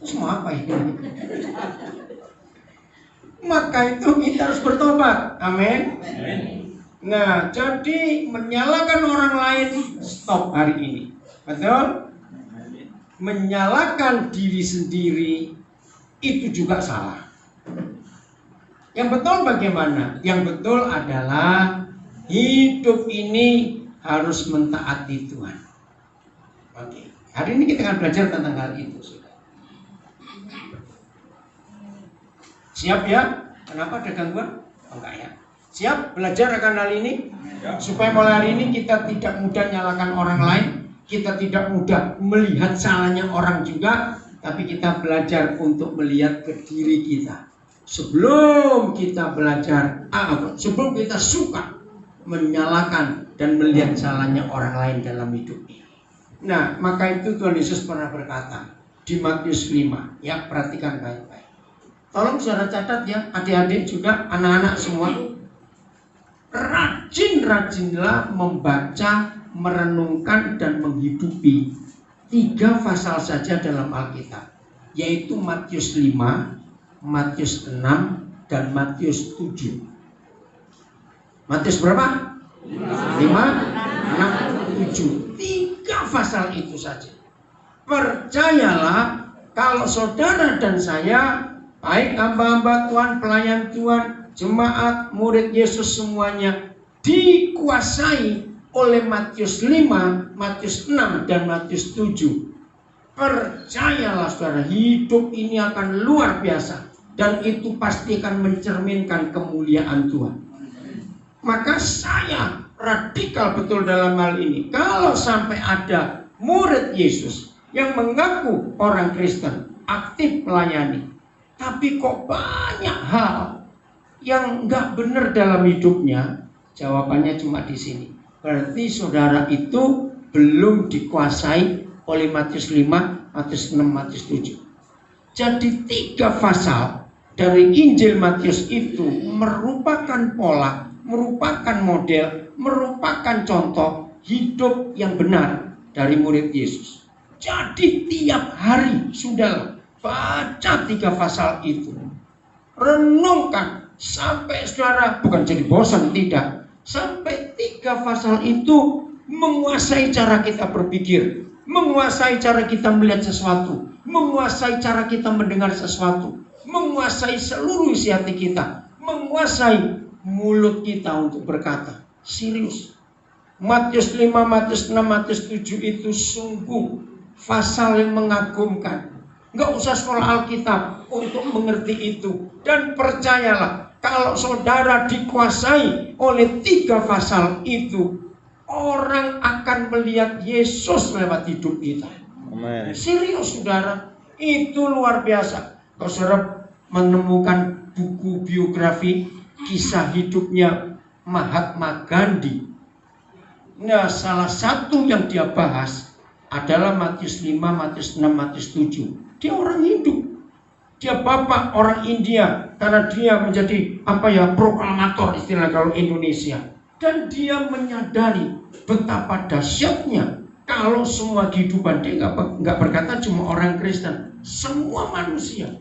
Terus mau apa itu? Maka itu kita harus bertobat. Amin. Nah, jadi menyalahkan orang lain stop hari ini. Betul? Menyalahkan diri sendiri itu juga salah. Yang betul bagaimana? Yang betul adalah hidup ini harus mentaati Tuhan. Oke. Hari ini kita akan belajar tentang hal itu. Siap ya? Kenapa ada gangguan? Oh, enggak ya. Siap belajar akan hal ini? Supaya mulai hari ini kita tidak mudah nyalakan orang lain, kita tidak mudah melihat salahnya orang juga, tapi kita belajar untuk melihat ke diri kita. Sebelum kita belajar, sebelum kita suka menyalahkan dan melihat salahnya orang lain dalam hidup ini. Nah, maka itu Tuhan Yesus pernah berkata di Matius 5. Ya, perhatikan baik-baik. Tolong saudara catat ya, adik-adik juga, anak-anak semua. Rajin-rajinlah membaca, merenungkan dan menghidupi 3 pasal saja dalam Alkitab, yaitu Matius 5, Matius 6 dan Matius 7. Matius berapa? 5, 6, 7. 3 pasal itu saja. Percayalah, kalau saudara dan saya, baik hamba-hamba Tuhan, pelayan Tuhan, jemaat, murid Yesus semuanya dikuasai oleh Matius 5, Matius 6 dan Matius 7. Percayalah saudara, hidup ini akan luar biasa dan itu pasti akan mencerminkan kemuliaan Tuhan. Maka saya radikal betul dalam hal ini. Kalau sampai ada murid Yesus yang mengaku orang Kristen, aktif melayani, tapi kok banyak hal yang nggak benar dalam hidupnya, jawabannya cuma di sini. Berarti saudara itu belum dikuasai oleh Matius 5, Matius 6, Matius 7. Jadi 3 pasal dari Injil Matius itu merupakan pola, merupakan model, merupakan contoh hidup yang benar dari murid Yesus. Jadi tiap hari sudah baca 3 pasal itu, renungkan sampai saudara bukan jadi bosan, tidak, sampai 3 pasal itu menguasai cara kita berpikir, menguasai cara kita melihat sesuatu, menguasai cara kita mendengar sesuatu, menguasai seluruh isi hati kita, menguasai mulut kita untuk berkata. Serius, Matius 5, Matius 6, Matius 7 itu sungguh pasal yang mengagumkan. Nggak usah sekolah Alkitab untuk mengerti itu. Dan percayalah, kalau saudara dikuasai oleh 3 pasal itu, orang akan melihat Yesus lewat hidup kita. Amen. Serius saudara, itu luar biasa. Kalau saudara menemukan buku biografi kisah hidupnya Mahatma Gandhi, nah salah satu yang dia bahas adalah Matius 5, Matius 6, Matius 7. Dia orang Hindu, dia bapak orang India karena dia menjadi proklamator istilah kalau Indonesia. Dan dia menyadari betapa dahsyatnya kalau semua kehidupan, dia nggak berkata cuma orang Kristen, semua manusia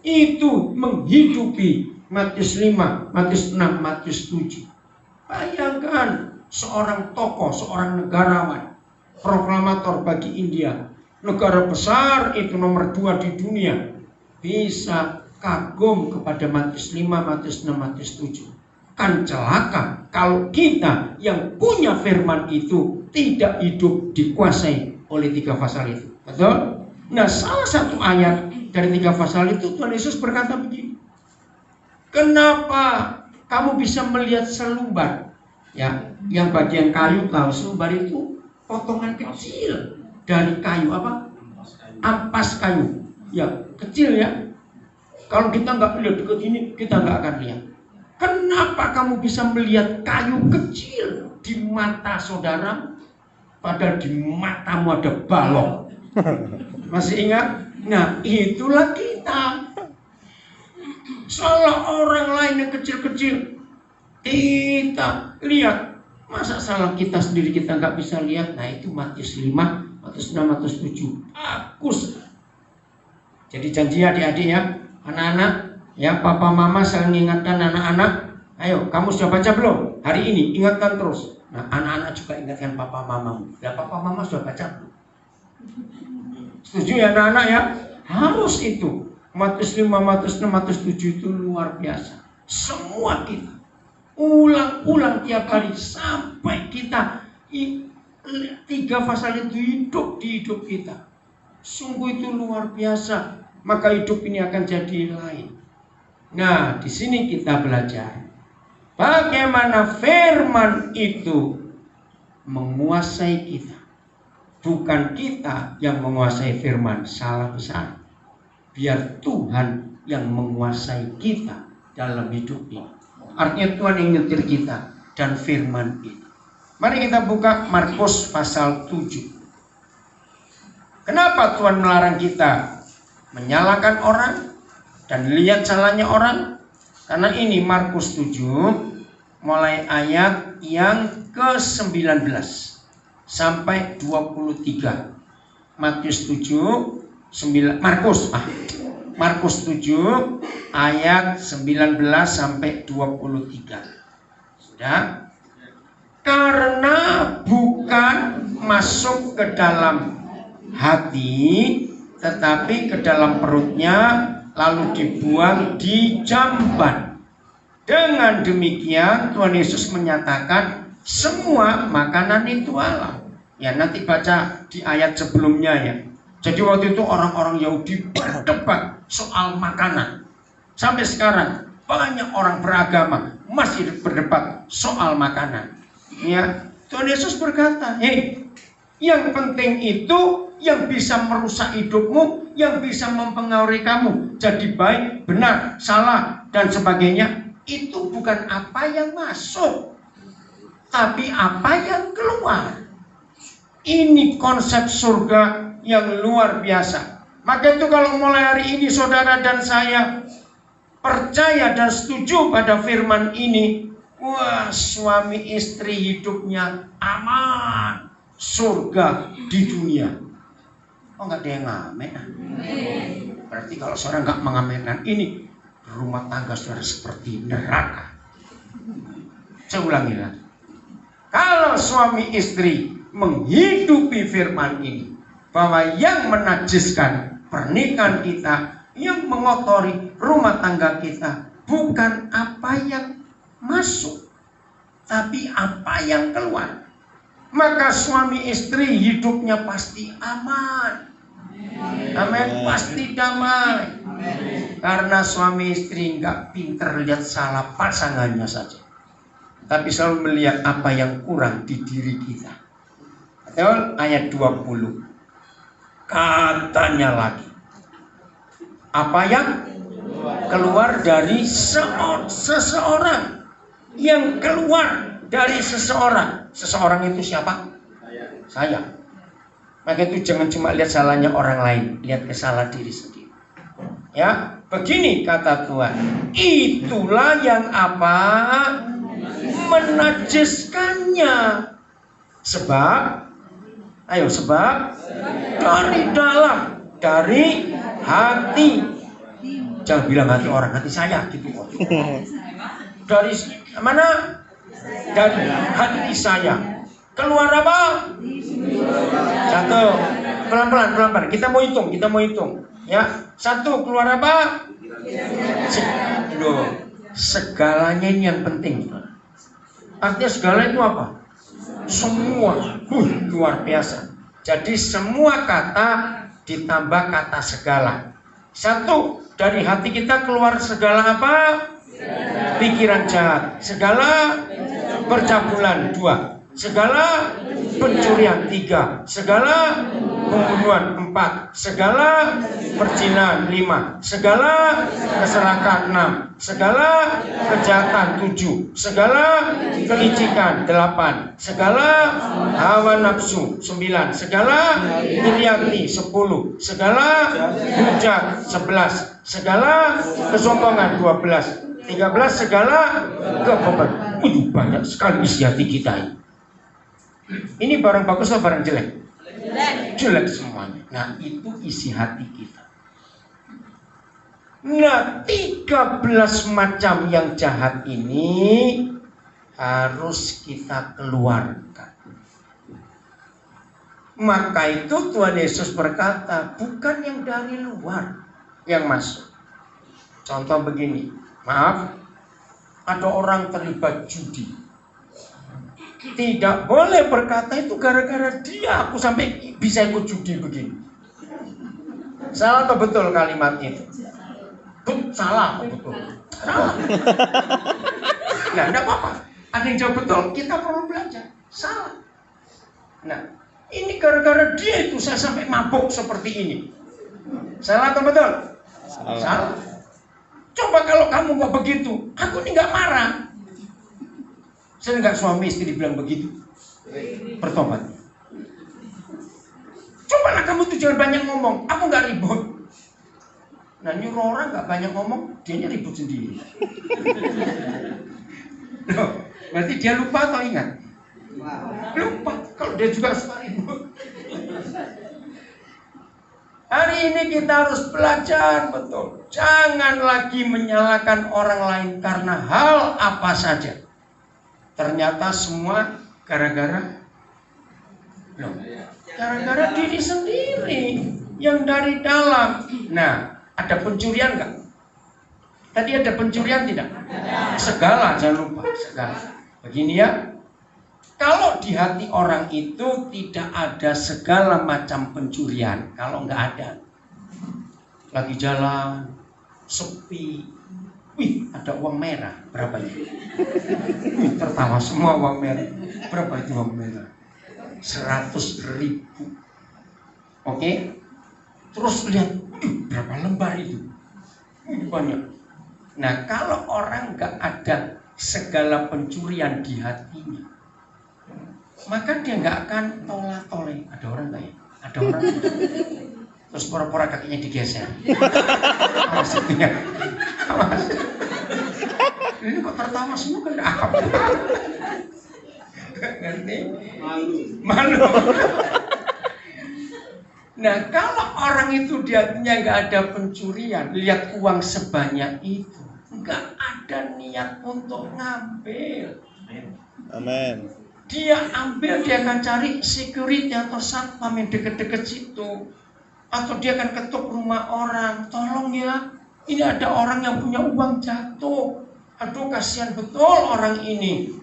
itu menghidupi Matius 5, Matius 6, Matius 7. Bayangkan seorang tokoh, seorang negarawan, proklamator bagi India, negara besar itu nomor 2 di dunia, bisa kagum kepada Matius 5, Matius 6, Matius 7. Kan celaka kalau kita yang punya firman itu tidak hidup dikuasai oleh 3 pasal itu. Betul? Nah, salah satu ayat dari 3 pasal itu Tuhan Yesus berkata begini. Kenapa kamu bisa melihat selumbar? Ya, yang bagian kayu, tahu selumbar itu potongan kecil dari kayu apa? Ampas kayu. Ya, kecil ya. Kalau kita nggak lihat dekat ini, kita nggak akan lihat. Kenapa kamu bisa melihat kayu kecil di mata saudara, padahal di matamu ada balok? Masih ingat? Nah, itulah kita. Salah orang lain yang kecil-kecil kita lihat, masa salah kita sendiri kita nggak bisa lihat? Nah, itu Matius 5, Matius 6, Matius 7. Bagus. Jadi janji adik-adik ya, anak-anak, ya papa mama selalu mengingatkan anak-anak, ayo kamu sudah baca belum? Hari ini ingatkan terus. Nah anak-anak juga ingatkan papa mamamu. Ya papa mama sudah baca belum? Setuju ya anak-anak ya? Harus itu. Matius 5, Matius 6, Matius 7 itu luar biasa. Semua kita ulang-ulang tiap hari sampai kita 3 pasal itu hidup di hidup kita. Sungguh itu luar biasa. Maka hidup ini akan jadi lain. Nah, di sini kita belajar bagaimana firman itu menguasai kita. Bukan kita yang menguasai firman, salah besar. Biar Tuhan yang menguasai kita dalam hidup ini. Artinya Tuhan yang nyetir kita dan firman ini. Mari kita buka Markus pasal 7. Kenapa Tuhan melarang kita menyalahkan orang dan lihat salahnya orang? Karena ini Markus 7 mulai ayat yang ke-19 sampai 23. Matius 7 Markus 7 ayat 19 sampai 23. Sudah? Karena bukan masuk ke dalam hati, tetapi ke dalam perutnya, lalu dibuang di jamban. Dengan demikian Tuhan Yesus menyatakan semua makanan itu halal. Ya nanti baca di ayat sebelumnya ya. Jadi waktu itu orang-orang Yahudi berdebat soal makanan. Sampai sekarang banyak orang beragama masih berdebat soal makanan. Ya, Tuhan Yesus berkata, "Hei, yang penting itu yang bisa merusak hidupmu, yang bisa mempengaruhi kamu jadi baik, benar, salah dan sebagainya, itu bukan apa yang masuk, tapi apa yang keluar." Ini konsep surga yang luar biasa. Maka itu kalau mulai hari ini saudara dan saya percaya dan setuju pada firman ini, wah, suami istri hidupnya aman, surga di dunia. Oh, nggak ada yang ngamen. Berarti kalau seorang nggak mengaminkan ini, rumah tangga saudara seperti neraka. Saya ulangi lagi. Kalau suami istri menghidupi firman ini, bahwa yang menajiskan pernikahan kita, yang mengotori rumah tangga kita, bukan apa yang masuk, tapi apa yang keluar, maka suami istri hidupnya pasti aman. Amin, pasti damai. Karena suami istri nggak pinter lihat salah pasangannya saja, tapi selalu melihat apa yang kurang di diri kita. Ayat 20 katanya lagi, apa yang keluar dari seseorang, yang keluar dari seseorang. Seseorang itu siapa? Saya. Maka itu jangan cuma lihat salahnya orang lain, lihat kesalahan diri sendiri. Ya, begini kata Tuhan, itulah yang apa? Menajiskannya. Sebab dari dalam, dari hati. Jangan bilang hati orang, hati saya gitu. Dari mana? Dari hati saya. Keluar apa? Satu. Pelan-pelan. Kita mau hitung. Ya, satu keluar apa? Segalanya ini yang penting. Artinya segala itu apa? Semua. Luar biasa. Jadi semua kata ditambah kata segala. Satu, dari hati kita keluar segala apa? Pikiran jahat. Segala percabulan. 2. Segala pencurian. 3. Segala pembunuhan. 4. Segala perzinahan. 5. Segala keserakahan. 6. Segala kejahatan. 7. Segala kelicikan. 8. Segala hawa nafsu. 9. Segala iri hati. 10. Segala hujat. 11. Segala kesombongan. 12. 13. Segala kebohongan. Banyak sekali isi hati kita ini. Ini barang bagus atau barang jelek? Jelek semuanya. Nah, itu isi hati kita. Nah, 13 macam yang jahat ini harus kita keluarkan. Maka itu Tuhan Yesus berkata, bukan yang dari luar yang masuk. Contoh begini, maaf, ada orang terlibat judi. Tidak boleh berkata itu gara-gara dia aku sampai bisa ikut judi begini. Salah atau betul kalimat itu? Salah atau betul? Salah. Nah, enggak apa-apa. Ada yang jawab betul, kita perlu belajar. Salah. Nah, ini gara-gara dia itu saya sampai mabuk seperti ini. Salah atau betul? Salah. Coba kalau kamu nggak begitu, aku ini nggak marah. Saya nggak suami istri bilang begitu. Bertobat. Cobalah kamu tuh jangan banyak ngomong. Aku nggak ribut. Nah, nyuruh orang nggak banyak ngomong, dianya ribut sendiri. Loh, berarti dia lupa atau ingat? Lupa. Kalau dia juga suka ribut. Hari ini kita harus belajar betul. Jangan lagi menyalahkan orang lain karena hal apa saja. Ternyata semua gara-gara diri sendiri yang dari dalam. Nah, ada pencurian nggak? Tadi ada pencurian tidak? Segala, jangan lupa segala. Begini ya. Kalau di hati orang itu tidak ada segala macam pencurian, kalau nggak ada, lagi jalan, sepi, wih ada uang merah, berapa itu? Wih, tertawa semua uang merah, berapa itu uang merah? 100.000. Oke? Terus lihat, berapa lembar itu? Wih, banyak. Nah, kalau orang nggak ada segala pencurian di hatinya, maka dia nggak akan tolak-toleh. Ada orang nggak ya? Ada orang. Terus pura-pura kakinya digeser. Maksudnya, ini kok tertawa semua kan? Ngerti? Malu. Nah, kalau orang itu di hatinya nggak ada pencurian, lihat uang sebanyak itu, nggak ada niat untuk ngambil. Amin. Dia ambil, dia akan cari security atau satpam yang deket-deket situ. Atau dia akan ketuk rumah orang. Tolong ya, ini ada orang yang punya uang jatuh. Aduh, kasihan betul orang ini.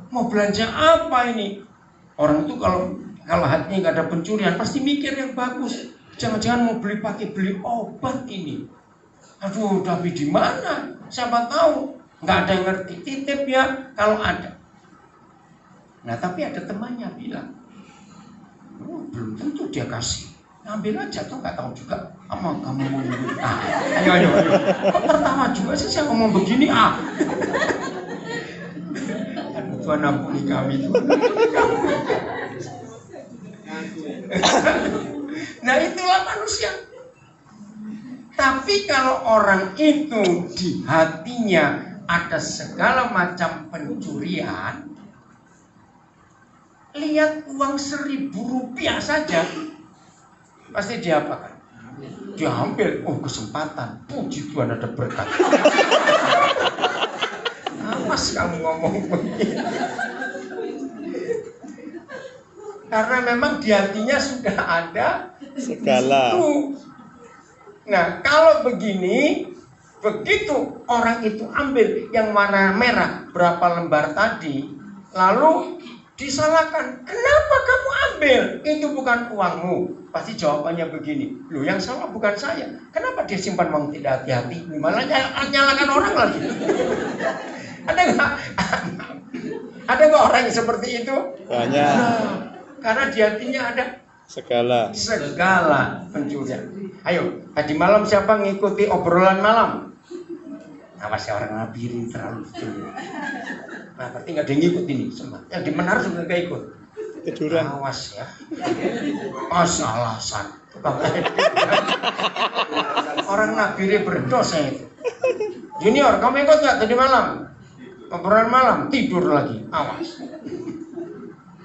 Mau belanja apa ini? Orang itu kalau hatinya nggak ada pencurian, pasti mikir yang bagus. Jangan-jangan mau beli obat ini. Aduh, tapi di mana? Siapa tahu? Nggak ada yang ngerti. Titip ya, kalau ada. Nah, tapi ada temannya bilang, belum tentu dia kasih. Ambil aja, tuh nggak tahu juga. Kamu mau nyuruh. Ayo. Kok tertawa juga sih saya ngomong begini? Aduh, Tuhan ampuni kami. Nah, itulah manusia. Tapi kalau orang itu di hatinya ada segala macam pencurian, lihat uang 1.000 rupiah saja, pasti diapakan? Diambil. Oh, kesempatan. Puji Tuhan ada berkat. Awas kamu ngomong begini. Karena memang di hatinya sudah ada segala. Nah, kalau begini, begitu orang itu ambil yang warna merah berapa lembar tadi, lalu disalahkan, kenapa kamu ambil? Itu bukan uangmu. Pasti jawabannya begini, loh yang salah bukan saya. Kenapa dia simpan uang tidak hati-hati? Malah nyalakan orang lagi. Ada nggak orang yang seperti itu? Banyak. Nah, karena di hatinya ada segala pencurian. Ayo, tadi malam siapa ngikuti obrolan malam? Awas ya, orang labirin terlalu betul. Nah, berarti nggak ada yang ngikut ini semua. Yang di Menara juga nggak ikut. Tiduran. Awas ya. Alasan. Orang nabiri berdosa itu. Junior, kamu ikut nggak tadi malam? Obrolan malam, tidur lagi. Awas.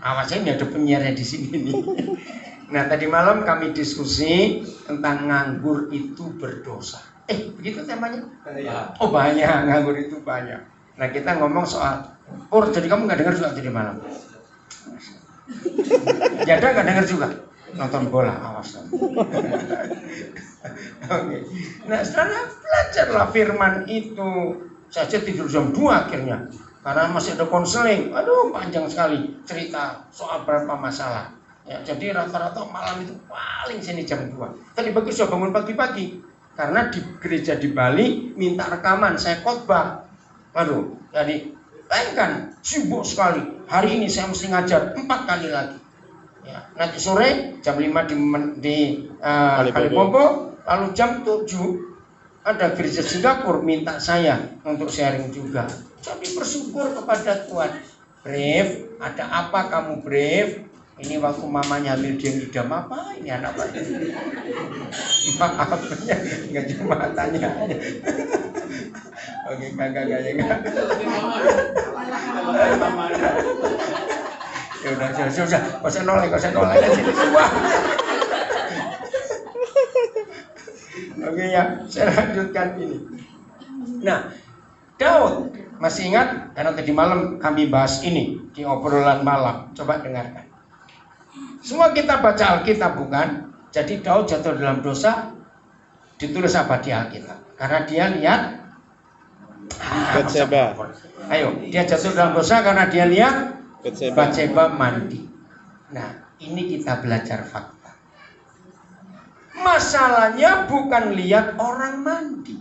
Awas, ini ada penyiarnya di sini nih. Nah, tadi malam kami diskusi tentang nganggur itu berdosa. Begitu temanya? Oh, banyak, nganggur itu banyak. Nah, kita ngomong soal jadi kamu nggak dengar juga tadi malam? Jada nggak dengar juga? Nonton bola, awas. Oke. Nah, setelah belajarlah firman itu. Saja tidur jam 2 akhirnya. Karena masih ada konseling. Aduh, panjang sekali cerita soal berapa masalah. Ya, jadi rata-rata malam itu paling sini jam 2. Tadi bagus sudah bangun pagi-pagi. Karena di gereja di Bali minta rekaman, saya khotbah. Aduh, jadi bayangkan sibuk sekali. Hari ini saya mesti ngajar 4 kali lagi. Ya, nanti sore jam 5 di Kalipopo, lalu jam 7 ada gereja Singapura minta saya untuk sharing juga. Jadi bersyukur kepada Tuhan. Brief, ada apa kamu brief? Ini waktu mamanya hamil dia ngidam apa? Ini anak apa? Maafnya nggak cuma tanya. Oke, enggak. Ya udah, sudah. Kau saya nolak sini semua. Oke ya, saya lanjutkan ini. Nah, Daud masih ingat karena tadi malam kami bahas ini di obrolan malam. Coba dengarkan. Semua kita baca Alkitab bukan? Jadi Daud jatuh dalam dosa ditulis apa di Alkitab? Karena dia lihat Batseba. Ayo, dia jatuh dalam dosa karena dia lihat Batseba mandi. Nah, ini kita belajar fakta. Masalahnya bukan lihat orang mandi.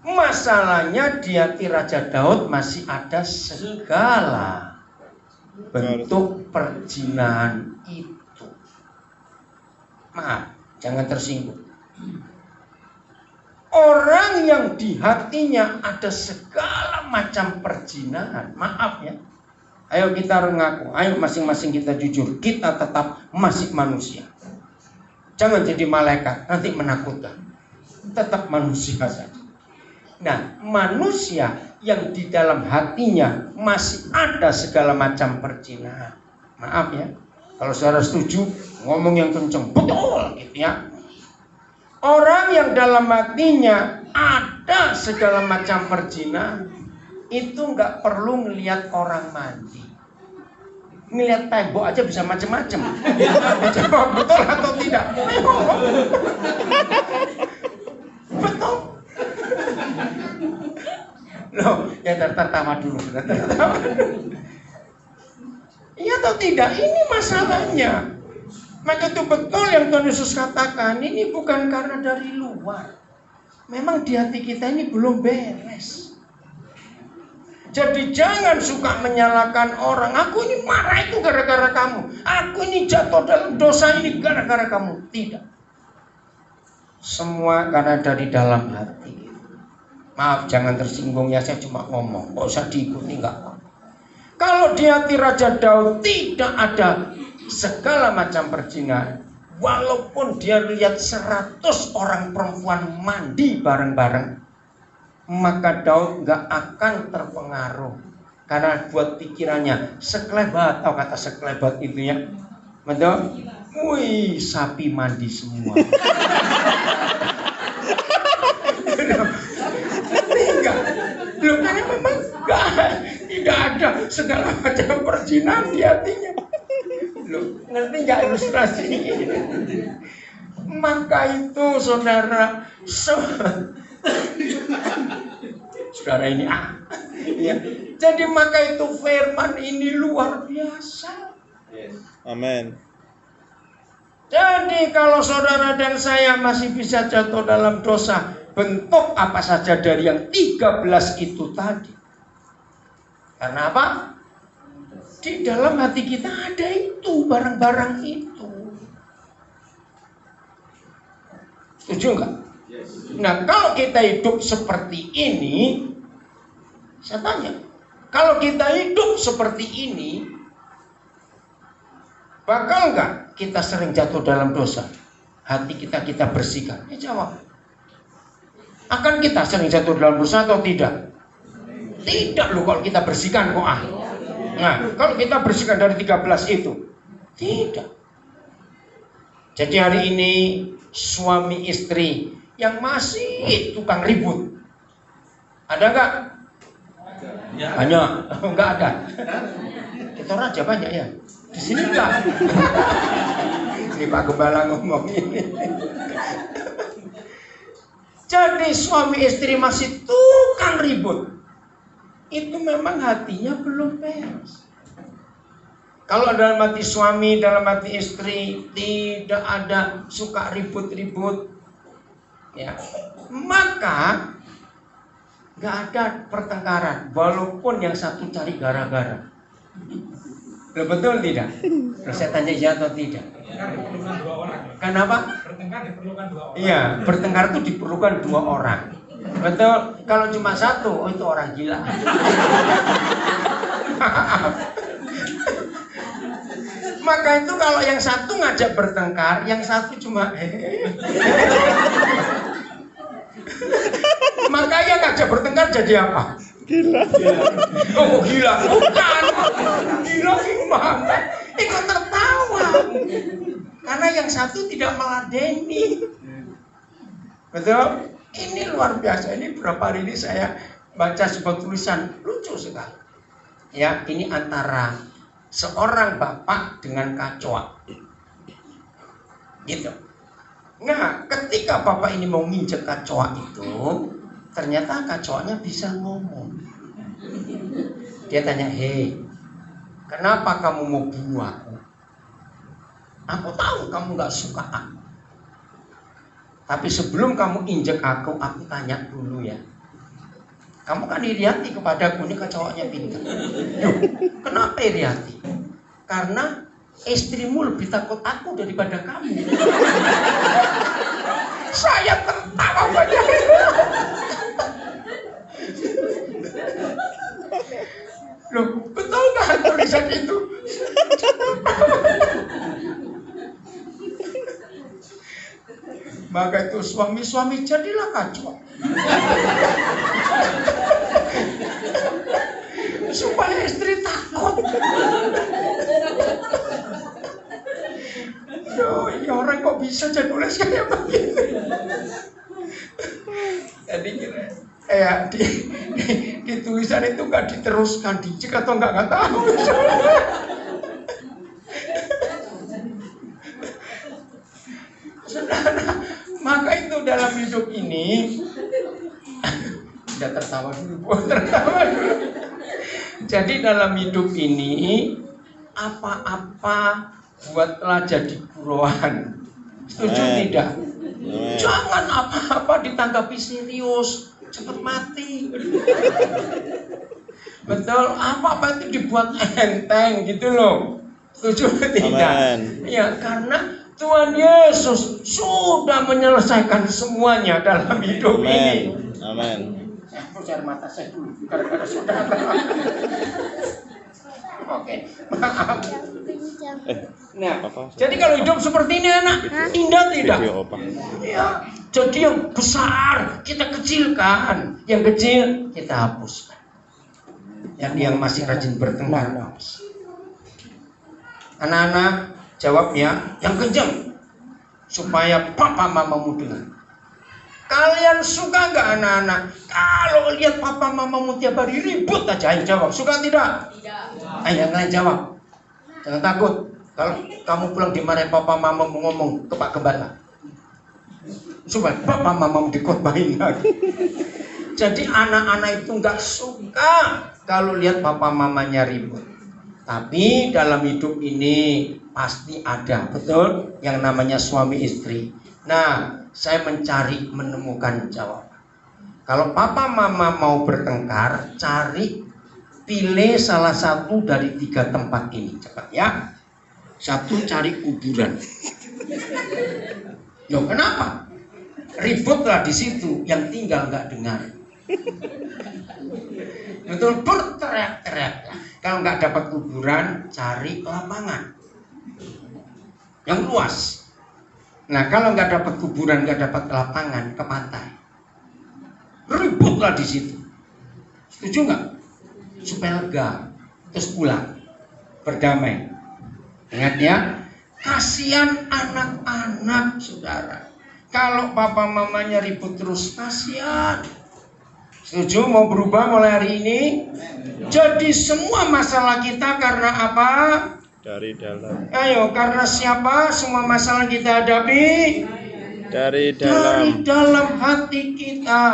Masalahnya di hati Raja Daud masih ada segala bentuk perzinahan itu. Maaf, jangan tersinggung. Orang yang di hatinya ada segala macam perzinahan, maaf ya. Ayo kita mengaku, ayo masing-masing kita jujur, kita tetap masih manusia. Jangan jadi malaikat, nanti menakutkan. Tetap manusia saja. Nah, manusia yang di dalam hatinya masih ada segala macam perzinahan. Maaf ya, kalau saudara setuju, ngomong yang kenceng, betul gitu ya. Orang yang dalam hatinya ada segala macam perzinahan, itu nggak perlu ngelihat orang mandi. Ngelihat tembok aja bisa macam-macam. Coba betul atau tidak? Betul. Loh, ya tertawa dulu. Iya atau tidak? Ini masalahnya. Maka itu betul yang Tuhan Yesus katakan. Ini bukan karena dari luar. Memang di hati kita ini belum beres. Jadi jangan suka menyalahkan orang. Aku ini marah itu gara-gara kamu. Aku ini jatuh dalam dosa ini gara-gara kamu. Tidak. Semua karena dari dalam hati. Maaf, jangan tersinggung ya, saya cuma ngomong. Gak usah diikuti, enggak apa. Kalau di hati Raja Daud tidak ada segala macam perzinahan, walaupun dia lihat 100 orang perempuan mandi bareng-bareng, maka Daud gak akan terpengaruh. Karena buat pikirannya sekelebat, atau kata sekelebat itu ya, betul? Wih, sapi mandi semua. Belum, karena memang tidak ada segala macam perzinahan di hatinya. Loh, ngerti nggak ilustrasi ini? Maka itu saudara ini ya. Jadi maka itu firman ini luar biasa. Amin. Jadi kalau saudara dan saya masih bisa jatuh dalam dosa, bentuk apa saja dari yang 13 itu tadi. Karena apa? Di dalam hati kita ada itu, barang-barang itu. Setuju enggak? Nah, kalau kita hidup seperti ini, saya tanya, kalau kita hidup seperti ini, bakal enggak kita sering jatuh dalam dosa? Hati kita bersihkan. Jawab. Akan kita sering jatuh dalam dosa atau tidak? Tidak loh kalau kita bersihkan kok. Nah, kalau kita bersihkan dari 13 itu, tidak. Jadi hari ini suami istri yang masih tukang ribut, ada nggak? Banyak. Nggak ada. Kita raja banyak ya. Di sini enggak. Ini Pak Gembala ngomong ini. Jadi suami istri masih tukang ribut, itu memang hatinya belum beres. Kalau dalam hati suami, dalam hati istri tidak ada suka ribut-ribut, ya, maka nggak ada pertengkaran, walaupun yang satu cari gara-gara. Betul tidak? Terus saya tanya iya atau tidak? Kenapa? Bertengkar diperlukan 2 orang. Iya, bertengkar itu diperlukan 2 orang. Betul. Kalau cuma satu, oh itu orang gila. Maka itu kalau yang satu ngajak bertengkar, yang satu cuma maka yang ngajak bertengkar jadi apa? Gila. Oh gila, bukan. Gila gimana? Ikut tertawa. Karena yang satu tidak meladeni. Betul? Ini luar biasa. Ini beberapa hari ini saya baca sebuah tulisan lucu sekali. Ya, ini antara seorang bapak dengan kacoa. Gitu. Nah, ketika bapak ini mau nginjek kacoa itu, ternyata kacoanya bisa ngomong. Dia tanya, hei, kenapa kamu mau bunuh aku? Aku tahu kamu gak suka aku. Tapi sebelum kamu injek aku tanya dulu ya. Kamu kan iri hati kepadaku, ini kacoanya pintar. Loh, kenapa iri hati? Karena istrimu lebih takut aku daripada kamu. Saya tertawa banyak. Loh, betul nggak tulisan itu? Maka itu suami-suami jadilah kacau. Supaya istri takut. Yo, ini orang kok bisa jadi nulis kayak begini? Jadi ya di tulisan itu nggak diteruskan, dicek atau nggak tahu. Saudara, maka itu dalam hidup ini udah tertawa dulu, tertawa dulu. Jadi dalam hidup ini apa-apa buatlah jadi buruan. Setuju tidak? Jangan apa-apa ditanggapi serius, cepat mati. Betul, apa-apa itu dibuat enteng gitu loh. Setuju tidak? Amen. Ya, karena Tuhan Yesus sudah menyelesaikan semuanya dalam hidup ini. Amin. Harus air mata saya dulu, karena saudara. Oke, maaf. Nah, jadi kalau hidup seperti ini anak, indah tidak? Ya, jadi yang besar kita kecilkan, yang kecil kita hapuskan. Yang masih rajin bertengkar. Anak-anak jawab ya, yang kencang supaya papa mamamu dengar. Kalian suka nggak anak-anak kalau lihat papa mamamu tiap hari ribut aja? Ayo jawab, suka tidak? Tidak. Ayo yang lain jawab. Jangan takut. Kalau kamu pulang dimarahin papa mamamu ngomong ke Pak Gembala, supaya papa mamamu dikotbahin lagi. Jadi anak-anak itu nggak suka kalau lihat papa mamanya ribut. Tapi dalam hidup ini pasti ada, betul, yang namanya suami istri. Nah, saya menemukan jawaban. Kalau papa mama mau bertengkar, pilih salah satu dari 3 tempat ini, cepat ya. 1, cari kuburan. Loh, kenapa? Ributlah di situ, yang tinggal nggak dengar. Betul, berteriak-teriak. Kalau nggak dapat kuburan, cari lapangan yang luas. Nah, kalau nggak dapat kuburan, nggak dapat lapangan, ke pantai. Ributlah di situ. Setuju nggak? Supaya lega, terus pulang, berdamai. Ingat ya, Kasihan anak-anak, saudara. Kalau papa mamanya ribut terus, kasihan. Setuju mau berubah mulai hari ini? Jadi semua masalah kita karena apa? Dari dalam. Ayo, karena siapa semua masalah kita hadapi? Dari Dari dalam. dalam hati kita.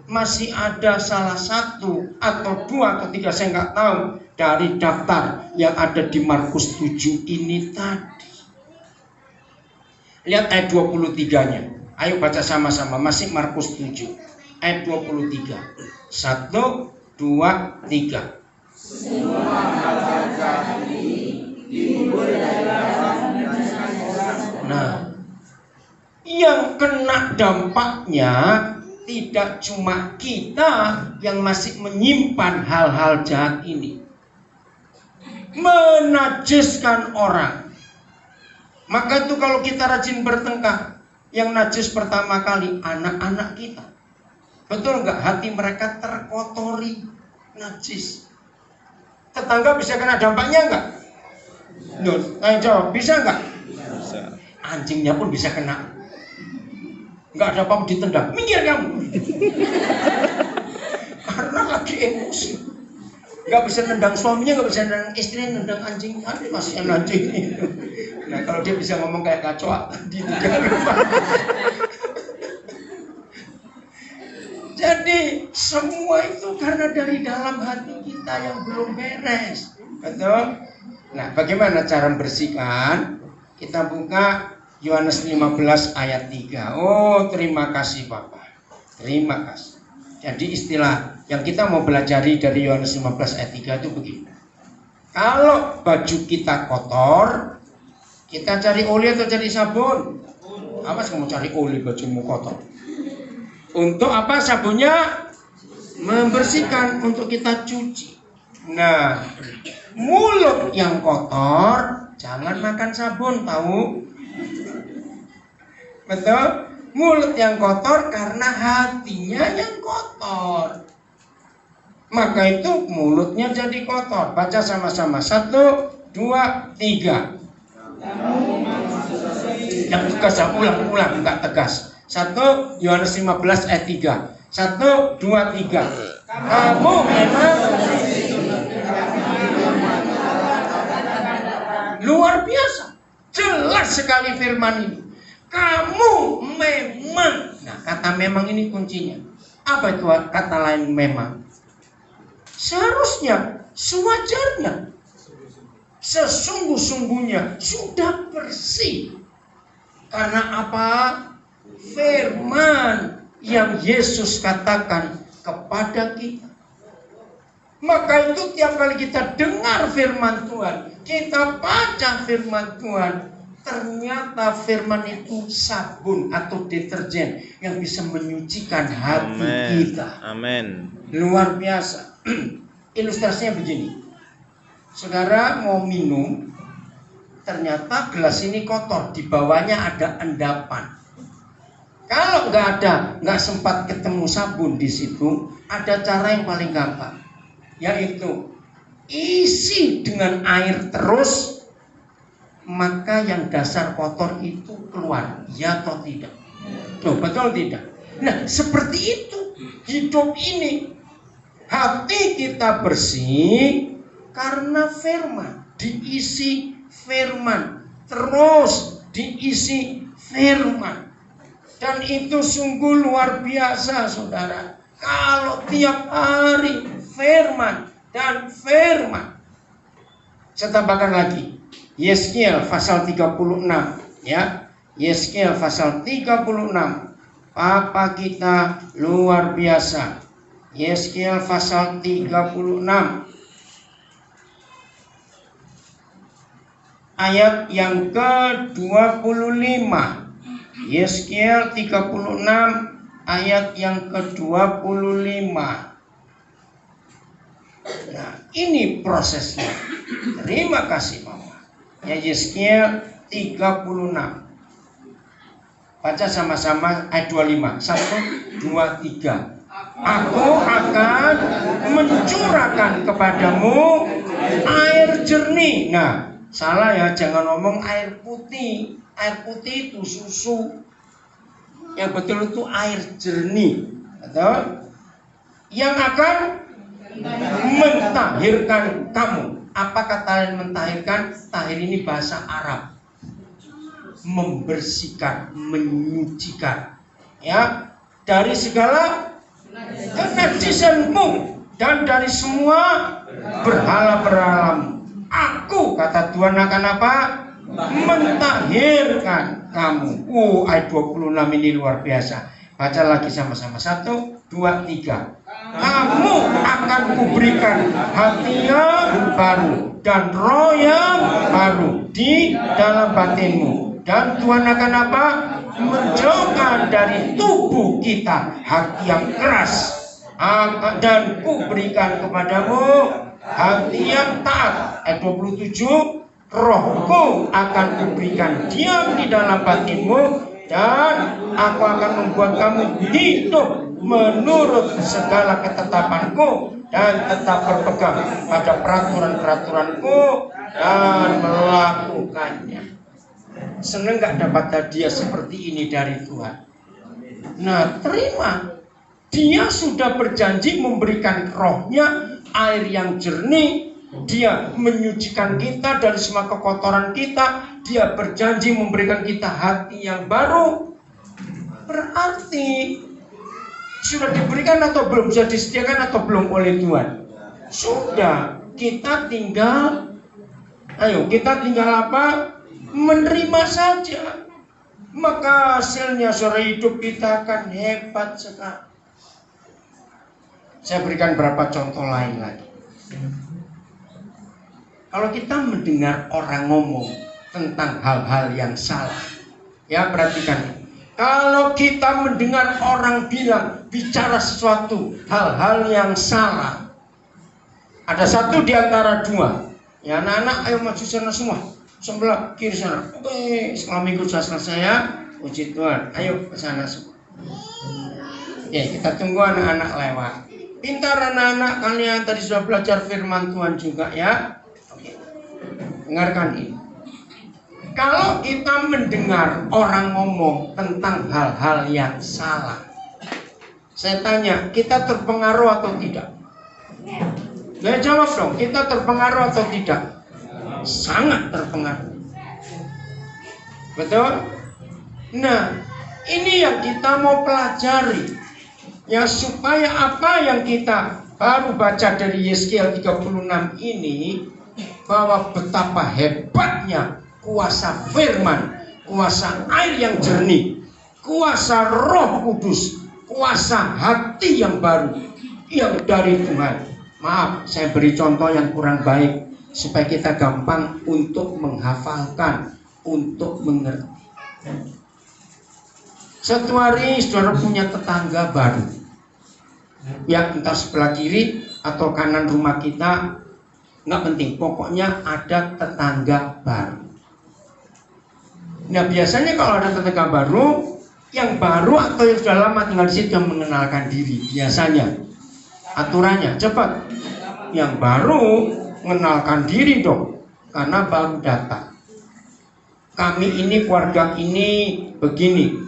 Masih ada salah satu atau dua atau tiga, saya nggak tahu, dari daftar yang ada di Markus 7 ini tadi. Lihat ayat 23-nya. Ayo baca sama-sama, masih Markus 7 ayat 23. 1, 2, 3. Nah, yang kena dampaknya tidak cuma kita yang masih menyimpan hal-hal jahat ini, menajiskan orang. Maka itu kalau kita rajin bertengkar, yang najis pertama kali anak-anak kita. Betul nggak? Hati mereka terkotori, najis. Tetangga bisa kena dampaknya nggak? Ayo jawab, bisa nggak? Bisa. Anjingnya pun bisa kena. Nggak ada apa-apa ditendang, minggir kamu. Karena lagi emosi. Nggak bisa nendang suaminya, nggak bisa nendang istrinya, nendang anjingnya. Aduh, kasihan anjing. Nah kalau dia bisa ngomong kayak kacoa di tiga rumah. Jadi semua itu karena dari dalam hati kita yang belum beres. Betul? Nah bagaimana cara membersihkan? Kita buka Yohanes 15 ayat 3. Oh, terima kasih Bapak. Terima kasih. Jadi istilah yang kita mau pelajari dari Yohanes 15 ayat 3 itu begini. Kalau baju kita kotor, kita cari oli atau cari sabun? Awas kamu cari oli, bajumu kotor. Untuk apa sabunnya? Membersihkan, untuk kita cuci. Nah, mulut yang kotor jangan makan sabun, tahu? Betul? Mulut yang kotor karena hatinya yang kotor. Maka itu mulutnya jadi kotor. Baca sama-sama. 1, 2, 3. Yang tegas, ulang, enggak tegas. 1 Yohanes 15 ayat 3. 1, 2, 3. Kamu memang luar biasa. Jelas sekali firman ini. Kamu memang. Nah, kata memang ini kuncinya. Apa itu kata lain memang? Seharusnya, sewajarnya, sesungguh-sungguhnya sudah bersih. Karena apa? Firman yang Yesus katakan kepada kita. Maka itu tiap kali kita dengar firman Tuhan, kita baca firman Tuhan, ternyata firman itu sabun atau deterjen yang bisa menyucikan hati kita. Amin. Luar biasa. Ilustrasinya begini. Saudara mau minum, ternyata gelas ini kotor, di bawahnya ada endapan. Kalau nggak sempat ketemu sabun di situ, ada cara yang paling gampang, yaitu isi dengan air terus, maka yang dasar kotor itu keluar, ya atau tidak? Loh, betul tidak? Nah, seperti itu hidup ini. Hati kita bersih karena firman, diisi firman, terus diisi firman. Dan itu sungguh luar biasa, saudara. Kalau tiap hari firman dan firman. Saya tambahkan lagi. Yeskiel pasal 36, ya. Yeskiel pasal 36. Papa kita luar biasa. Yeskiel pasal 36. Ayat yang ke-25. Yeskiel 36 ayat yang ke-25. Nah, ini prosesnya. Terima kasih Mama. Ya, Yeskiel 36. Baca sama-sama ayat 25. 1, 2, 3. Aku akan mencurahkan kepadamu air jernih. Nah, Salah ya, jangan ngomong air putih. Air putih itu susu. Yang betul itu air jernih. Atau yang akan mentahirkan kamu. Apa kata mentahirkan? Tahir ini bahasa Arab. Membersihkan, menyucikan. Ya, dari segala kenajisanmu dan dari semua berhala-berhala. Aku, kata Tuhan, akan apa? Mentahirkan kamu. Ayat 26 ini luar biasa. Baca lagi sama-sama. 1, 2, 3. Kamu akan kuberikan hati yang baru dan roh yang baru di dalam batinmu. Dan Tuhan akan apa? Menjauhkan dari tubuh kita hati yang keras. Dan kuberikan kepadamu hati yang taat. Ayat 27. Rohku akan kuberikan diam di dalam batinmu, dan aku akan membuat kamu hidup menurut segala ketetapanku dan tetap berpegang pada peraturan-peraturanku dan melakukannya. Seneng gak dapat hadiah seperti ini dari Tuhan? Nah, terima. Dia sudah berjanji memberikan rohnya, air yang jernih. Dia menyucikan kita dari semua kekotoran kita. Dia berjanji memberikan kita hati yang baru. Berarti sudah diberikan atau belum? Sudah disediakan atau belum oleh Tuhan? Sudah. Kita tinggal apa? Menerima saja. Maka hasilnya saudara, hidup kita akan hebat sekali. Saya berikan beberapa contoh lain lagi. Kalau kita mendengar orang ngomong tentang hal-hal yang salah, ya perhatikan. Kalau kita mendengar orang bicara sesuatu hal-hal yang salah, ada satu di antara dua. Ya anak-anak, ayo maju sana semua, sebelah kiri sana. Oke, setelah minggu sudah selesai ya, puji Tuhan. Ayo ke sana semua. Oke, kita tunggu anak-anak lewat. Pintar anak-anak, kalian tadi sudah belajar firman Tuhan juga ya. Dengarkan ini. Kalau kita mendengar orang ngomong tentang hal-hal yang salah, saya tanya, kita terpengaruh atau tidak? Ya jawab dong, kita terpengaruh atau tidak? Sangat terpengaruh. Betul? Nah, ini yang kita mau pelajari. Ya, supaya apa yang kita baru baca dari Yeskiel 36 ini, bahwa betapa hebatnya kuasa firman, kuasa air yang jernih, kuasa Roh Kudus, kuasa hati yang baru yang dari Tuhan. Maaf, saya beri contoh yang kurang baik supaya kita gampang untuk menghafalkan, untuk mengerti. Satu hari saudara punya tetangga baru, ya entah sebelah kiri atau kanan rumah kita, nggak penting, pokoknya ada tetangga baru. Nah biasanya kalau ada tetangga baru, yang baru atau yang sudah lama tinggal di situ yang mengenalkan diri. Biasanya aturannya cepat, yang baru mengenalkan diri dong, karena baru datang. Kami ini, keluarga ini begini.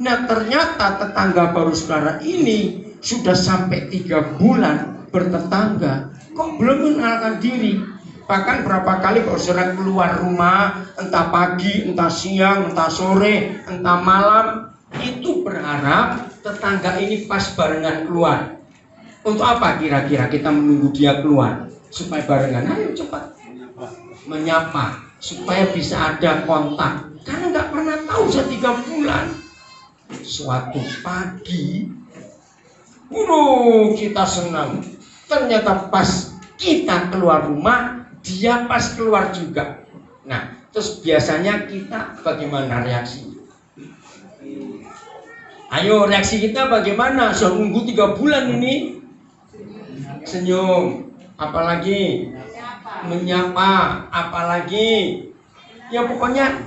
Nah ternyata tetangga baru saudara ini sudah sampai 3 bulan bertetangga, kok belum mengenalkan diri. Bahkan berapa kali kalau saudara keluar rumah, entah pagi, entah siang, entah sore, entah malam, itu berharap tetangga ini pas barengan keluar. Untuk apa kira-kira kita menunggu dia keluar? Supaya barengan, ayo cepat menyapa, supaya bisa ada kontak. Karena nggak pernah tahu 3 bulan. Suatu pagi, kita senang. Ternyata pas kita keluar rumah, dia pas keluar juga. Nah, terus biasanya kita bagaimana reaksi? Ayo reaksi kita bagaimana? Sudah nunggu 3 bulan ini. Senyum, apalagi menyapa, apalagi ya pokoknya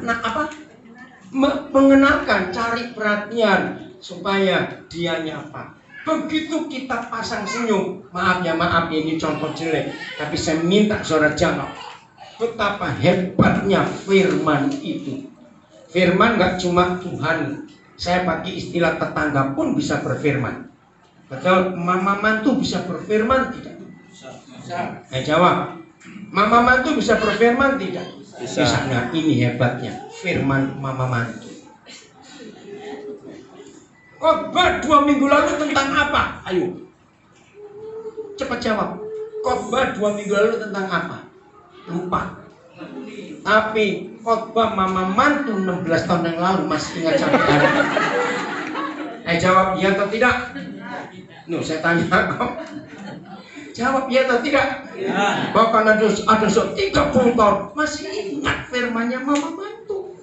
mengenalkan, cari perhatian supaya dia nyapa. Begitu kita pasang senyum, maaf ya ini contoh jelek, tapi saya minta saudara jawab. betapa hebatnya firman itu. Firman gak cuma Tuhan. Saya pakai istilah tetangga pun bisa berfirman. Betul, mama mantu bisa berfirman tidak? Bisa. Jawab. Mama mantu bisa berfirman tidak? Bisa. Nah, ini hebatnya firman mama mantu. Khotbah 2 minggu lalu tentang apa? Ayo, cepat jawab. Khotbah 2 minggu lalu tentang apa? Lupa. Tapi khotbah mama mantu 16 tahun yang lalu masih ingat sampai hari ini. Jawab ya atau tidak? Saya tanya kok. Jawab ya atau tidak? Ya. Bahkan ada 30 tahun masih ingat firmannya mama mantu.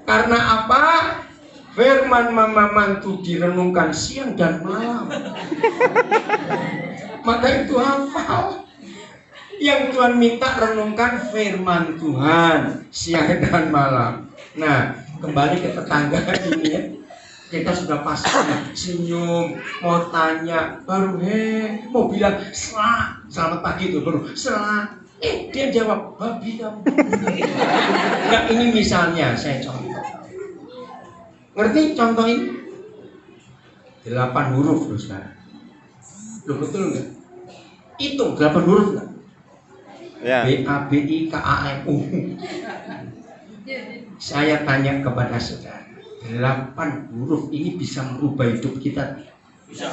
Karena apa? Firman mama mantu direnungkan siang dan malam. Maka itu hafal. Yang Tuhan minta renungkan firman Tuhan siang dan malam. Nah, kembali ke tetangga ini ya. Kita sudah pasti senyum, mau tanya, baru mau bilang selamat pagi itu baru dia jawab babi kamu. Nah, ini misalnya saya contoh. Ngerti contoh ini? 8 huruf loh sekarang. Loh betul nggak? Hitung 8 huruf nggak? Ya. B A B I K A M U. Saya tanya kepada saudara, 8 huruf ini bisa merubah hidup kita? Bisa.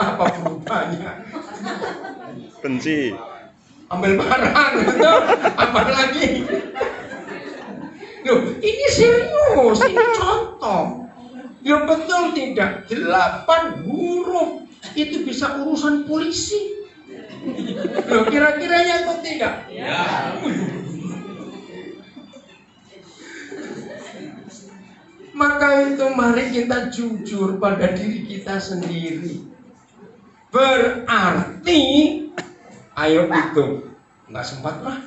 Apa perubahannya? Benci. Ambil barang, betul? Apa lagi? Loh, ini serius, ini contoh. Ya betul tidak? 8 huruf itu bisa urusan polisi. Loh, kira-kira ya atau tidak? Ya. Maka itu mari kita jujur pada diri kita sendiri. Berarti ayo hitung. Nggak sempat lah.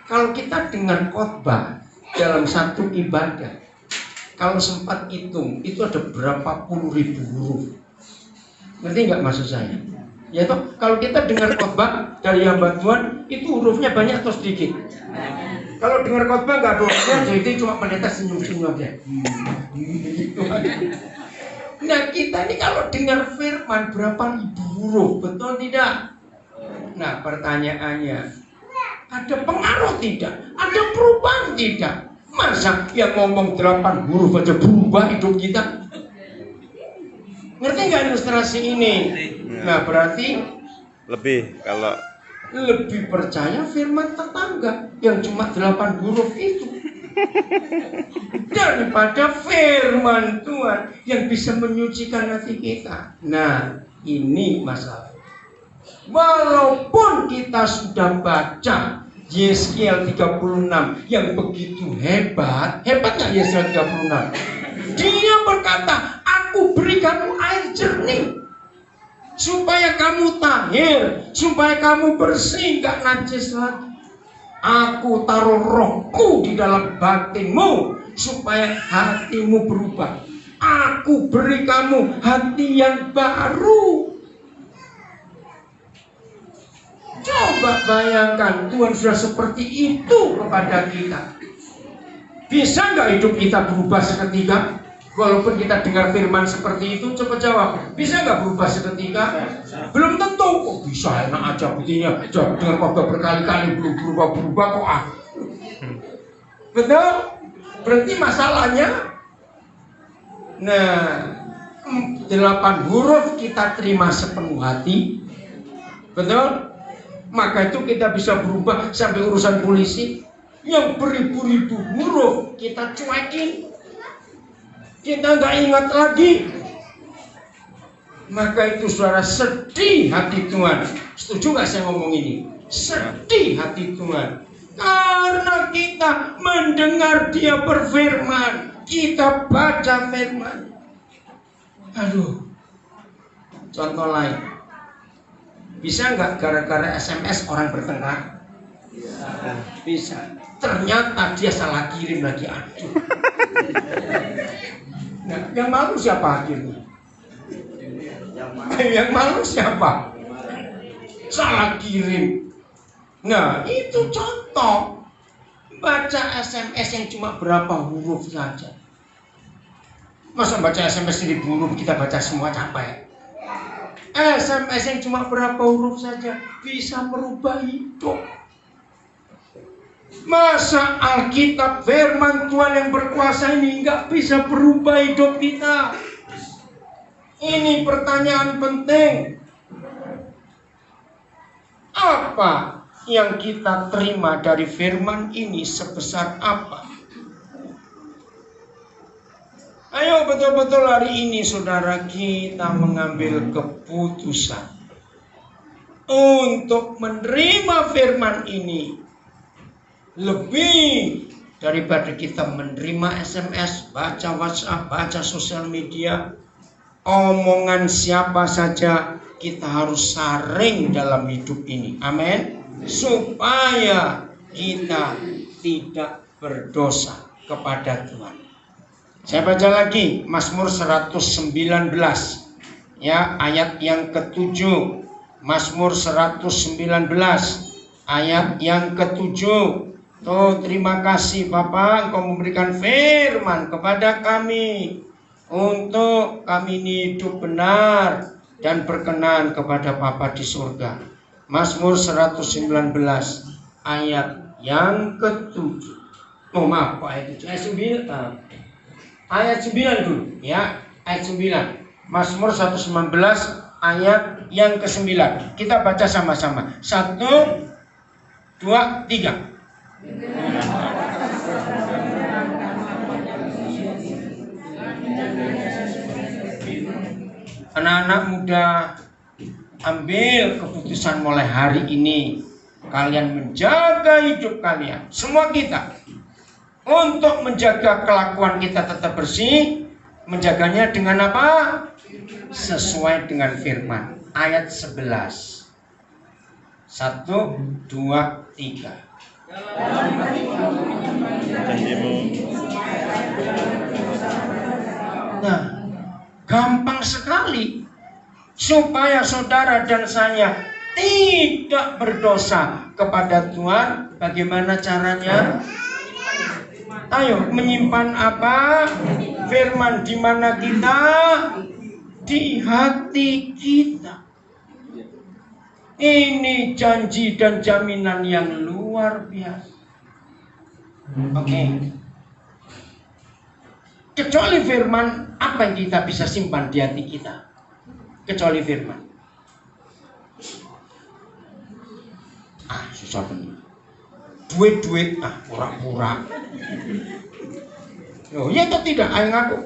Kalau kita dengar khotbah dalam satu ibadah, kalau sempat hitung, itu ada berapa puluh ribu huruf. Ngerti nggak maksud saya? Ya toh, kalau kita dengar khotbah dari hamba Tuhan, itu hurufnya banyak atau sedikit? Kalau dengar khotbah nggak ada hurufnya, jadi cuma pendeta senyum-senyum aja. Nah, kita ini kalau dengar firman berapa ribu huruf, betul tidak? Nah, pertanyaannya, ada pengaruh tidak? Ada perubahan tidak? Masa yang ngomong 8 huruf aja berubah hidup kita? Ngerti nggak ilustrasi ini? Nah, berarti lebih percaya firman tetangga yang cuma 8 huruf itu daripada firman Tuhan yang bisa menyucikan hati kita. Nah, ini masalah. Walaupun kita sudah baca Yeskiel 36 yang begitu hebat, hebatnya Yeskiel 36. Dia berkata, aku beri kamu air jernih supaya kamu tahir, supaya kamu bersih, gak najis lagi. Aku taruh rohku di dalam batinmu supaya hatimu berubah. Aku beri kamu hati yang baru. Coba bayangkan, Tuhan sudah seperti itu kepada kita. Bisa nggak hidup kita berubah seketika? Walaupun kita dengar firman seperti itu, coba jawab. Bisa nggak berubah seketika? Belum tentu. Kok bisa enak aja buktinya. Coba dengar khotbah berkali-kali belum berubah-berubah kok Betul? Berarti masalahnya, nah, 8 huruf kita terima sepenuh hati. Betul? Maka itu kita bisa berubah sampai urusan polisi. Yang beribu-ribu huruf kita cuekin, kita nggak ingat lagi. Maka itu saudara, sedih hati Tuhan. Setuju nggak saya ngomong ini? Sedih hati Tuhan karena kita mendengar Dia berfirman, kita baca firman. Aduh, contoh lain, bisa nggak gara-gara SMS orang bertengkar? Bisa. Ternyata dia salah kirim lagi, aduh. Nah, yang malu siapa akhirnya? Yang malu siapa? Salah kirim. Nah, itu contoh. Baca SMS yang cuma berapa huruf saja. Masa baca SMS 1000 huruf kita baca semua capek? SMS yang cuma berapa huruf saja bisa merubah hidup. Masa Alkitab firman Tuhan yang berkuasa ini nggak bisa berubah hidup kita? Ini pertanyaan penting. Apa yang kita terima dari firman ini sebesar apa? Ayo betul-betul hari ini saudara kita mengambil keputusan untuk menerima firman ini. Lebih daripada kita menerima SMS, baca WhatsApp, baca sosial media, omongan siapa saja, kita harus saring dalam hidup ini. Amin. Supaya kita tidak berdosa kepada Tuhan. Saya baca lagi Mazmur 119 ya, ayat yang ke-7. Mazmur 119 ayat yang ke-7. Tuh, terima kasih Bapa, Engkau memberikan firman kepada kami untuk kami hidup benar dan berkenan kepada Bapa di surga. Mazmur 119 ayat yang ke-7. Oh maaf, ayat 7, ayat 9 dulu ya, ayat 9. Mazmur 119 ayat yang ke-9. Kita baca sama-sama. 1, 2, 3. Anak-anak muda, ambil keputusan mulai hari ini. Kalian menjaga hidup kalian, semua kita, untuk menjaga kelakuan kita tetap bersih. Menjaganya dengan apa? Sesuai dengan firman. Ayat 11. 1, 2, 3. Janjimu. Nah, gampang sekali supaya saudara dan saya tidak berdosa kepada Tuhan. Bagaimana caranya? Ayo, menyimpan apa? Firman di mana kita? Di hati kita. Ini janji dan jaminan yang luar biasa. Oke. Kecuali firman, apa yang kita bisa simpan di hati kita? Kecuali firman. Susah benar. Duit, pura-pura. Loh, ya atau tidak? Ayo ngaku.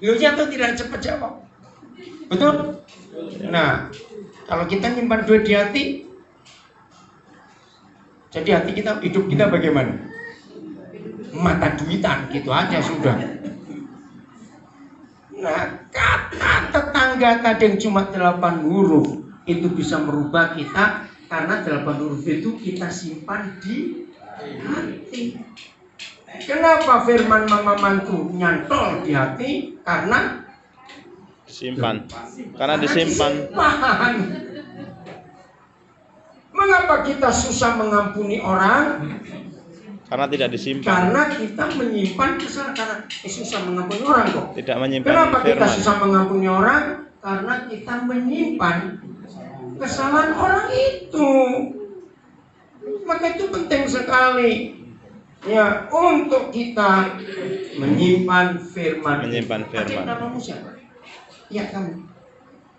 Loh, ya atau tidak? Cepat jawab. Betul? Nah, kalau kita nyimpan duit di hati, jadi hati kita, hidup kita bagaimana? Mata duitan, gitu aja sudah. Nah, kata tetangga tadi yang cuma 8 huruf itu bisa merubah kita, karena 8 huruf itu kita simpan di hati. Kenapa firman mama mantu nyantol di hati? Karena Simpan. Karena disimpan. Mengapa kita susah mengampuni orang? Karena tidak disimpan. Karena kita menyimpan kesalahan. Karena susah mengampuni orang kok. Tidak menyimpan Kenapa kita firman. susah mengampuni orang? Karena kita menyimpan kesalahan orang itu. Maka itu penting sekali ya untuk kita menyimpan firman. Menyimpan firman. Adik namamu siapa? Ya kamu.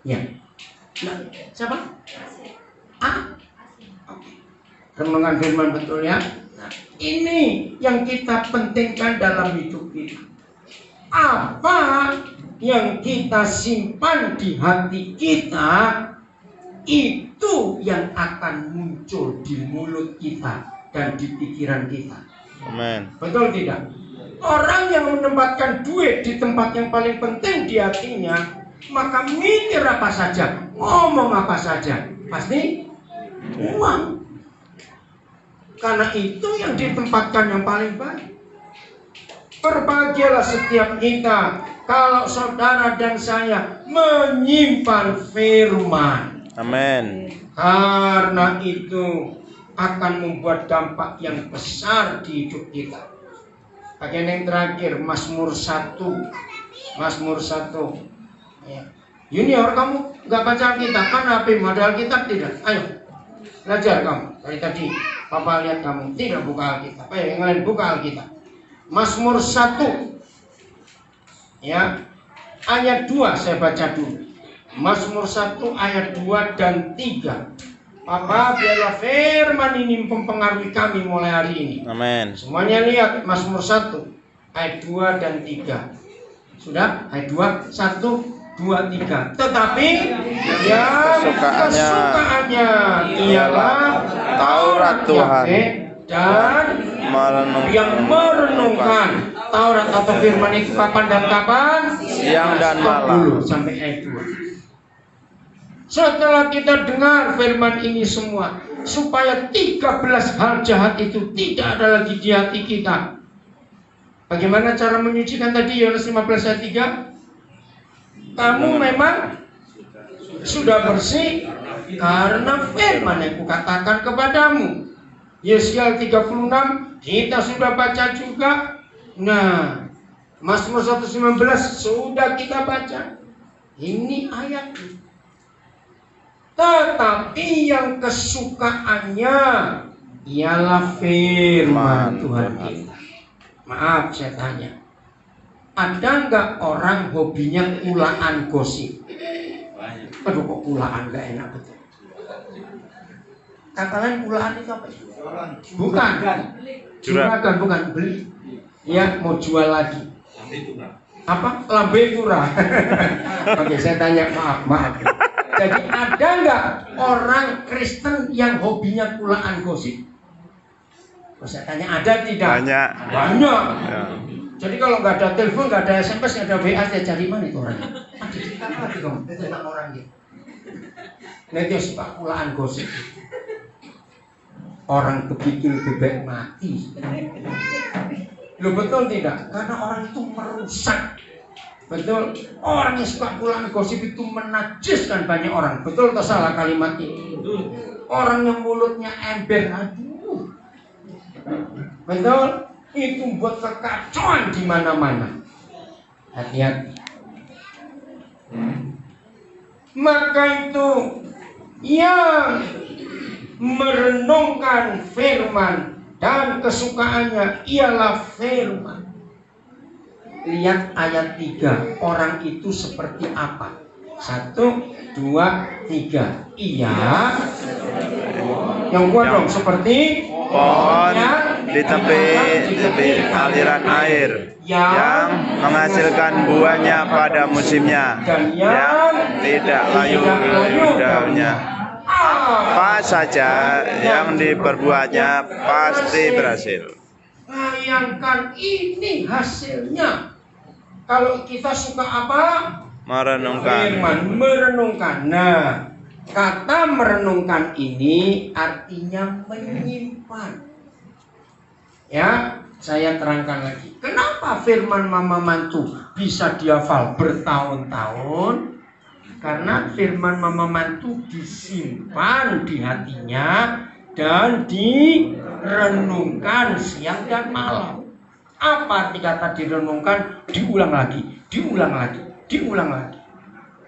Ya. Nah, siapa? Oke. Renungan firman betul ya. Nah, ini yang kita pentingkan dalam hidup kita. Apa yang kita simpan di hati kita, itu yang akan muncul di mulut kita dan di pikiran kita. Amin. Betul tidak? Orang yang menempatkan duit di tempat yang paling penting di hatinya, maka mikir apa saja, ngomong apa saja, pasti uang. Karena itu yang ditempatkan yang paling baik. Berbahagialah setiap kita kalau saudara dan saya menyimpan firman. Amin. Karena itu akan membuat dampak yang besar di hidup kita. Bagian yang terakhir, Mazmur 1. Mazmur 1. Ya. Junior, kamu nggak baca Alkitab kan? HP modal Alkitab tidak? Ayo, belajar kamu. Dari tadi Papa lihat kamu tidak buka Alkitab. Ayo, yang lain buka Alkitab. Mazmur 1. Ya, ayat 2 saya baca dulu. Mazmur 1 ayat 2 dan 3. Papa, biarlah firman ini mempengaruhi kami mulai hari ini. Amin. Semuanya lihat Mazmur 1 ayat 2 dan 3. Sudah? Ayat 2, 1, 2, 3. Tetapi yang kesukaannya ialah Taurat Tuhan dan yang merenungkan Taurat atau firman itu kapan dan kapan? Siang dan malam. Sampai ayat 2. Setelah kita dengar firman ini semua, supaya 13 hal jahat itu tidak ada lagi di hati kita. Bagaimana cara menyucikan tadi? Yohanes 15 ayat 3. Kamu memang sudah bersih karena firman yang kukatakan kepadamu. Yesaya 36 kita sudah baca juga. Nah, Mazmur 119 sudah kita baca. Ini ayatnya. Tetapi yang kesukaannya ialah firman Tuhan kita. Maaf saya tanya, ada nggak orang hobinya kulaan gosip? Aduh kok kulaan nggak enak betul. Kata lain kulaan itu apa? Bukan juragan, bukan beli. Ya mau jual lagi. Apa? Lambe kurang. Oke saya tanya, maaf. Jadi ada nggak orang Kristen yang hobinya kulaan gosip? Saya tanya ada tidak? Banyak. Ya. Jadi kalau nggak ada telepon, nggak ada SMS, nggak ada WA, saya cari mana itu orangnya? Ada cerita lagi dong, itu enak orangnya. Nah dia suka kulaan gosip. Orang kepikir bebek mati. Lo betul tidak? Karena orang itu merusak. Betul, orang yang suka kulaan gosip itu menajiskan banyak orang. Betul atau salah kalimat ini? Orang yang mulutnya ember, aduh. Betul, itu buat kekacauan di mana-mana. Hati-hati. Maka itu yang merenungkan firman dan kesukaannya ialah firman. Lihat ayat 3. Orang itu seperti apa? 1, 2, 3. Iya. Yang kuat dong. Seperti pohon di tepi aliran air yang menghasilkan buahnya pada musimnya, yang tidak layu daunnya. Apa saja yang diperbuatnya pasti berhasil. Bayangkan ini hasilnya. Kalau kita suka apa? Merenungkan. Firman, merenungkan. Nah, kata merenungkan ini artinya menyimpan. Ya, saya terangkan lagi. Kenapa firman Mama Mantu bisa dihafal bertahun-tahun? Karena firman Mama Mantu disimpan di hatinya dan direnungkan siang dan malam. Apa arti kata direnungkan? Diulang lagi.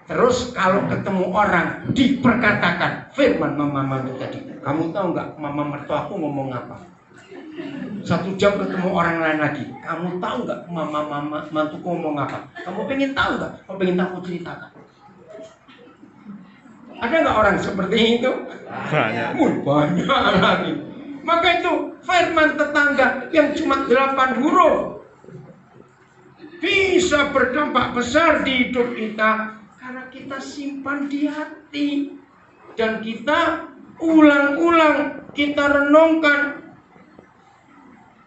Terus kalau ketemu orang diperkatakan firman Mama Mantu tadi. Kamu tahu nggak Mama mertua aku ngomong apa? 1 jam ketemu orang lain lagi. Kamu tahu nggak Mama Mantu ngomong apa? Kamu pengen tahu nggak? Kamu pengen tahu ceritakan. Ada nggak orang seperti itu? Banyak lagi. Maka itu firman tetangga yang cuma 8 huruf bisa berdampak besar di hidup kita karena kita simpan di hati dan kita ulang-ulang, kita renungkan.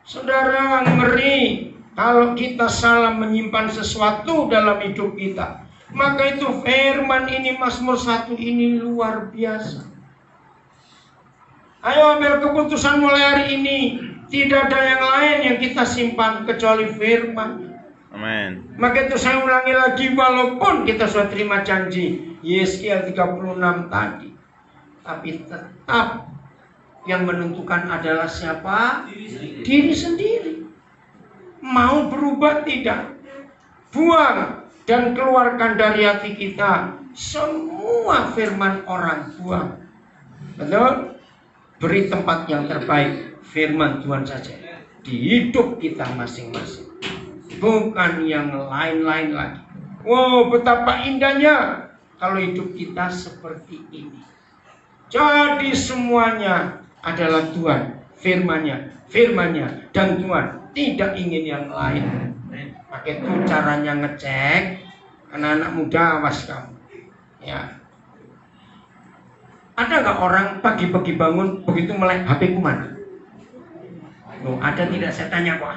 Saudara, ngeri kalau kita salah menyimpan sesuatu dalam hidup kita. Maka itu firman ini Mazmur 1 ini luar biasa. Ayo ambil keputusan mulai hari ini. Tidak ada yang lain yang kita simpan kecuali firman. Amin. Maka itu saya ulangi lagi, walaupun kita sudah terima janji Yesaya 36 tadi. tapi tetap yang menentukan adalah siapa? Diri sendiri. Mau berubah tidak? Buang dan keluarkan dari hati kita semua firman orang, buang. Betul? Beri tempat yang terbaik firman Tuhan saja di hidup kita masing-masing, bukan yang lain-lain lagi. Wow, betapa indahnya kalau hidup kita seperti ini. Jadi semuanya adalah Tuhan, firman-Nya, dan Tuhan tidak ingin yang lain. Maka itu caranya ngecek. Anak-anak muda, awas kamu. Ya. Ada nggak orang pagi-pagi bangun begitu melek HP mana? Oh, ada tidak? Saya tanya Pak.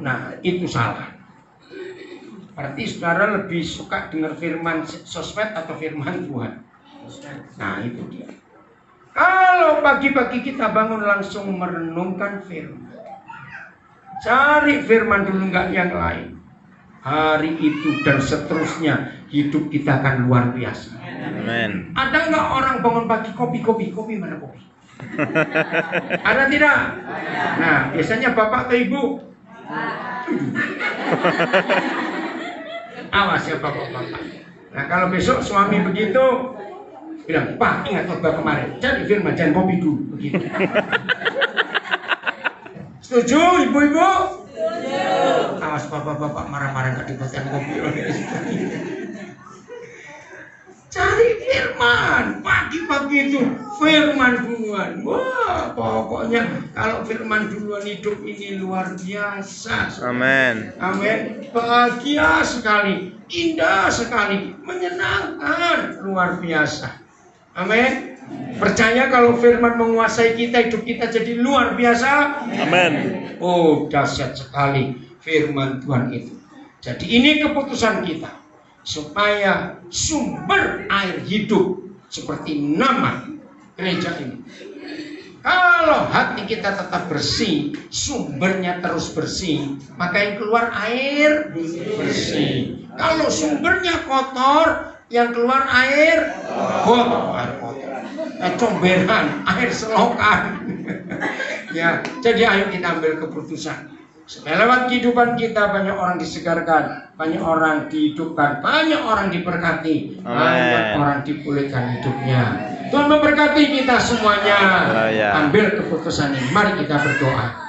Nah, itu salah. Berarti saudara lebih suka dengar firman sosmed atau firman Tuhan? Nah, itu dia. Kalau pagi-pagi kita bangun langsung merenungkan firman, cari firman dulu, nggak yang lain. Hari itu dan seterusnya hidup kita akan luar biasa. Amin. Ada nggak orang bangun pagi kopi mana kopi? Ada tidak? Nah, biasanya bapak atau ibu? Awas ya bapak-bapak. Nah, kalau besok suami begitu, bilang, Pak, ingat khotbah kemarin, cari firman, jangan kopi dulu, begitu. Setuju, ibu-ibu? Setuju. Awas bapak-bapak marah-marah nggak dibuatkan kopi. Cari firman, pagi-pagi itu firman duluan. Wah, pokoknya kalau firman duluan hidup ini luar biasa. Amin. Amin. Bahagia sekali, indah sekali, menyenangkan, luar biasa. Amin. Percaya kalau firman menguasai kita, hidup kita jadi luar biasa. Amin. Oh, dahsyat sekali firman Tuhan itu. Jadi ini keputusan kita, supaya sumber air hidup seperti nama gereja ini. Kalau hati kita tetap bersih, sumbernya terus bersih, maka yang keluar air bersih. Kalau sumbernya kotor, yang keluar air kotor. Comberan, air selokan. Ya, jadi ayo kita ambil keputusan. Supaya lewat kehidupan kita banyak orang disegarkan, banyak orang dihidupkan, banyak orang diberkati, banyak orang dipulihkan hidupnya. Tuhan memberkati kita semuanya. Ambil keputusan ini. Mari kita berdoa.